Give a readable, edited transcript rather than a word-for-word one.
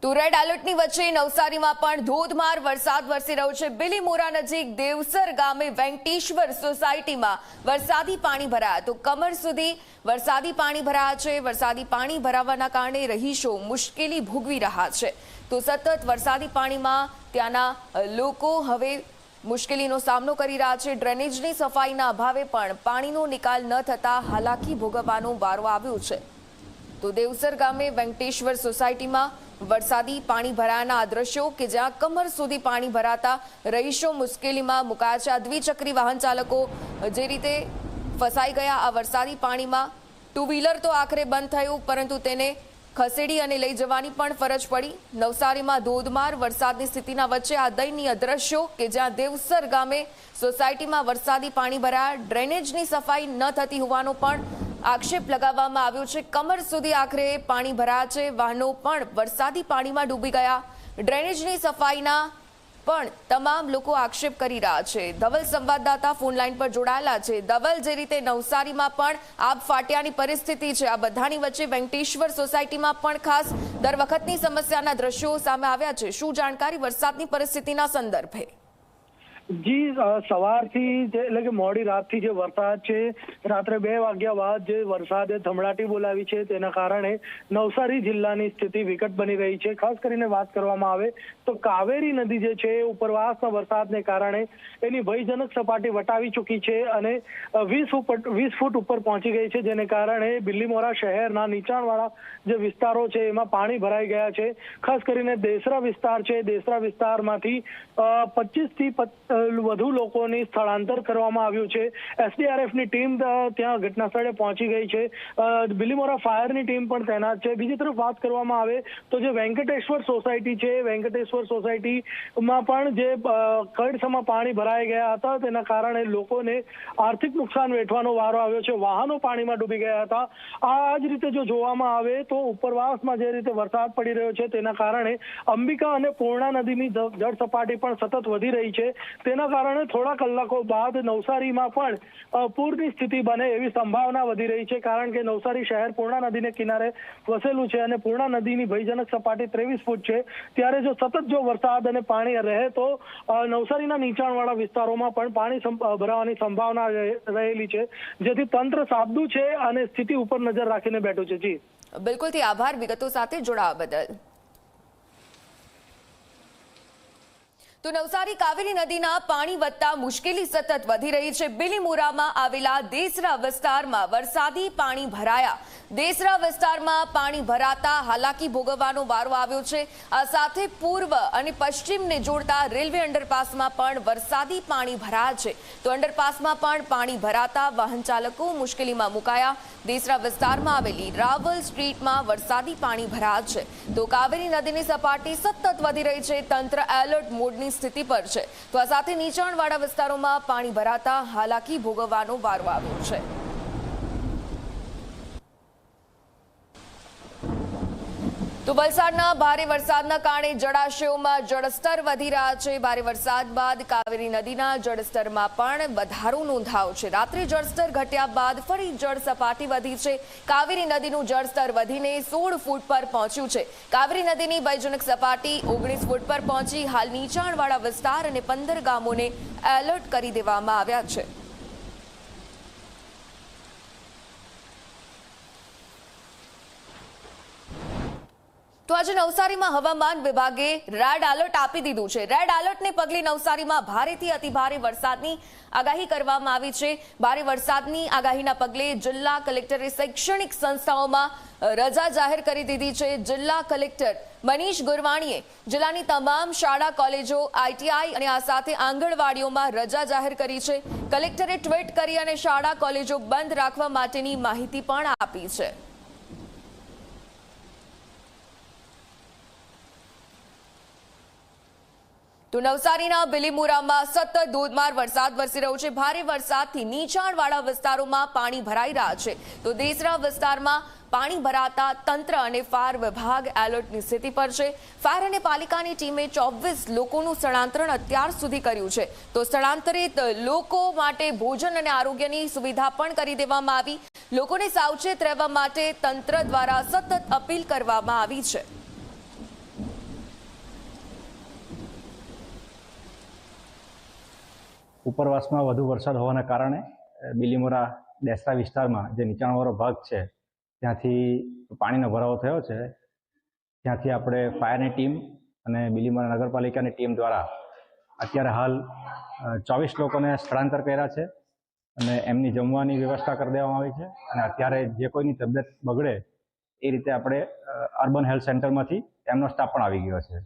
તો રેડ એલર્ટની વચ્ચે નવસારીમાં પણ ધોધમાર વરસાદ વરસી રહ્યો છે। બિલીમોરા નજીક દેવસર ગામે વેંકટેશ્વર સોસાયટીમાં વરસાદી પાણી ભરાયા તો કમર સુધી વરસાદી પાણી ભરાયા છે। વરસાદી પાણી ભરાવાના કારણે રહીશો મુશ્કેલી ભોગવી રહ્યા છે। તો સતત વરસાદી પાણીમાં ત્યાંના લોકો હવે મુશ્કેલીનો સામનો કરી રહ્યા છે। ડ્રેનેજની સફાઈના અભાવે પણ પાણીનો નિકાલ ન થતા હાલાકી ભોગવવાનો વારો આવ્યો છે। તો દેવસર ગામે વેંકટેશ્વર સોસાયટીમાં વરસાદી પાણી ભરાયાના આ દ્રશ્યો કે જ્યાં કમર સુધી પાણી ભરાતા રહીશો મુશ્કેલીમાં મુકાયા છે। આ દ્વિચક્રી વાહન ચાલકો જે રીતે ફસાઈ ગયા આ વરસાદી પાણીમાં, ટુ વ્હીલર તો આખરે બંધ થયું પરંતુ તેને ખસેડી અને લઈ જવાની પણ ફરજ પડી। નવસારીમાં ધોધમાર વરસાદની સ્થિતિના વચ્ચે આ દયનીય દ્રશ્યો કે જ્યાં દેવસર ગામે સોસાયટીમાં વરસાદી પાણી ભરાયા, ડ્રેનેજની સફાઈ ન થતી હોવાનો પણ આક્ષેપ લગાવવામાં આવ્યો છે। કમર સુધી આખરે પાણી ભરાયા છે, વાહનો પણ વરસાદી પાણીમાં ડૂબી ગયા। ડ્રેનેજની સફાઈના પણ તમામ લોકો આક્ષેપ કરી રહ્યા છે। ધવલ સંવાદદાતા ફોન લાઈન પર જોડાયેલા છે। ધવલ, જે રીતે નવસારીમાં પણ આબ ફાટ્યાની પરિસ્થિતિ છે, આ બધાની વચ્ચે વેંકટેશ્વર સોસાયટીમાં પણ ખાસ દર વખતની સમસ્યાના દ્રશ્યો સામે આવ્યા છે। શું જાણકારી વરસાદની પરિસ્થિતિના સંદર્ભે? જી, સવારથી એટલે કે મોડી રાતથી જે વરસાદ છે, રાત્રે 2 વાગ્યા બાદ જે વરસાદે ધમડાટી બોલાવી છે તેના કારણે નવસારી જિલ્લાની સ્થિતિ વિકટ બની રહી છે। ખાસ કરીને વાત કરવામાં આવે તો કાવેરી નદી જે છે ઉપરવાસના વરસાદને કારણે એની ભયજનક સપાટી વટાવી ચૂકી છે અને 20 ફૂટ ઉપર પહોંચી ગઈ છે, જેને કારણે બિલીમોરા શહેરના નીચાણવાળા જે વિસ્તારો છે એમાં પાણી ભરાઈ ગયા છે। ખાસ કરીને દેસરા વિસ્તાર છે, દેસરા વિસ્તારમાંથી 25 થી વધુ લોકોની સ્થળાંતર કરવામાં આવ્યું છે। એસડીઆરએફની ટીમ ત્યાં ઘટના સ્થળે પહોંચી ગઈ છે। બિલીમોરા ફાયરની ટીમ પણ તૈનાત છે। બીજી તરફ વાત કરવામાં આવે તો જે વેંકટેશ્વર સોસાયટી છે, વેંકટેશ્વર સોસાયટીમાં પણ જે કડસમાં પાણી ભરાઈ ગયા હતા તેના કારણે લોકોને આર્થિક નુકસાન વેઠવાનો વારો આવ્યો છે। વાહનો પાણીમાં ડૂબી ગયા હતા। આ જ રીતે જો જોવામાં આવે તો ઉપરવાસમાં જે રીતે વરસાદ પડી રહ્યો છે તેના કારણે અંબિકા અને પૂર્ણા નદીની જળ સપાટી પણ સતત વધી રહી છે। તેના કારણે થોડા કલાકો બાદ નવસારીમાં પણ પૂરની સ્થિતિ બને એવી સંભાવના વધી રહી છે, કારણ કે નવસારી શહેર પૂર્ણા નદીને કિનારે વસેલું છે અને પૂર્ણા નદીની ભયજનક સપાટી 23 ફૂટ છે। ત્યારે જો સતત જો વરસાદ અને પાણી રહે તો નવસારીના નીચાણવાળા વિસ્તારોમાં પણ પાણી ભરાવાની સંભાવના રહેલી છે, જેથી તંત્ર સાબદું છે અને સ્થિતિ ઉપર નજર રાખીને બેઠું છે। જી બિલકુલથી આભાર વિગતો સાથે જોડાવા બદલ। તો નવસારી કાવેરી નદીના પાણી વધતા મુશ્કેલી સતત વધી રહી છે। બિલીમોરામાં આવેલા દેસરા વિસ્તારમાં વરસાદી પાણી ભરાયા। દેસરા વિસ્તારમાં પાણી ભરાતા હાલાકી ભોગવવાનો વારો આવ્યો છે। આ સાથે પૂર્વ અને પશ્ચિમને જોડતા રેલવે અંડરપાસમાં પણ વરસાદી પાણી ભરાયા છે। તો અંડરપાસમાં પણ પાણી ભરાતા વાહન ચાલકો મુશ્કેલીમાં મુકાયા। દેસરા વિસ્તારમાં આવેલી રાવલ સ્ટ્રીટમાં વરસાદી પાણી ભરાયા છે। તો કાવેરી નદીની સપાટી સતત વધી રહી છે। તંત્ર એલર્ટ મોડની સ્થિતિ પર છે। તો આ સાથે નીચાણવાળા વિસ્તારોમાં પાણી ભરાતા હાલાકી ભોગવવાનો વારો આવ્યો છે। તો વલસાડના ભારે વરસાદના કારણે જળાશયોમાં જળસ્તર વધી રહ્યા છે। ભારે વરસાદ બાદ કાવેરી નદીના જળસ્તરમાં પણ વધારો નોંધાયો છે। રાત્રે જળસ્તર ઘટ્યા બાદ ફરી જળ સપાટી વધી છે। કાવેરી નદીનું જળસ્તર વધીને 16 ફૂટ પર પહોંચ્યું છે। કાવેરી નદીની ભયજનક સપાટી 19 ફૂટ પર પહોંચી હાલ નીચાણવાળા વિસ્તાર અને 15 ગામોને એલર્ટ કરી દેવામાં આવ્યા છે। તો આજે નવસારીમાં હવામાન વિભાગે રેડ એલર્ટ આપી દીધું છે। રેડ એલર્ટને પગલે નવસારીમાં ભારેથી અતિભારે વરસાદની આગાહી કરવામાં આવી છે। ભારે વરસાદની આગાહીના પગલે જિલ્લા કલેક્ટરે શૈક્ષણિક સંસ્થાઓમાં રજા જાહેર કરી દીધી છે। જિલ્લા કલેક્ટર મનીષ ગુરવાણીએ જિલ્લાની તમામ શાળા, કોલેજો, આઈટીઆઈ અને આ સાથે આંગણવાડીઓમાં રજા જાહેર કરી છે। કલેક્ટરે ટ્વીટ કરી અને શાળા, કોલેજો બંધ રાખવા માટેની માહિતી પણ આપી છે। તો નવસારીના બિલીમોરામાં સતત ધોધમાર વરસાદ વરસી રહ્યો છે। ભારે વરસાદથી નીચાણવાળા વિસ્તારોમાં પાણી ભરાઈ રહ્યા છે। તો દેસરા વિસ્તારમાં પાણી ભરાતા તંત્ર અને ફાયર વિભાગ એલર્ટની સ્થિતિ પર છે। ફાયર અને પાલિકાની ટીમે 24 લોકોનું સ્થળાંતર અત્યાર સુધી કર્યું છે। તો સ્થળાંતરિત લોકો માટે ભોજન અને આરોગ્યની સુવિધા પણ કરી દેવામાં આવી। લોકોને સાવચેત રહેવા માટે તંત્ર દ્વારા સતત અપીલ કરવામાં આવી છે। ઉપરવાસમાં વધુ વરસાદ હોવાના કારણે બિલીમોરા દેસરા વિસ્તારમાં જે નીચાણવાળો ભાગ છે ત્યાંથી પાણીનો ભરાવો થયો છે. ત્યાંથી આપણે ફાયરની ટીમ અને બિલીમોરા નગરપાલિકાની ટીમ દ્વારા અત્યારે હાલ 24 લોકોને સ્થળાંતર કર્યા છે અને એમની જમવાની વ્યવસ્થા કરી દેવામાં આવી છે. અને અત્યારે જે કોઈની તબિયત બગડે એ રીતે આપણે અર્બન હેલ્થ સેન્ટરમાંથી એમનો સ્ટાફ પણ આવી ગયો છે.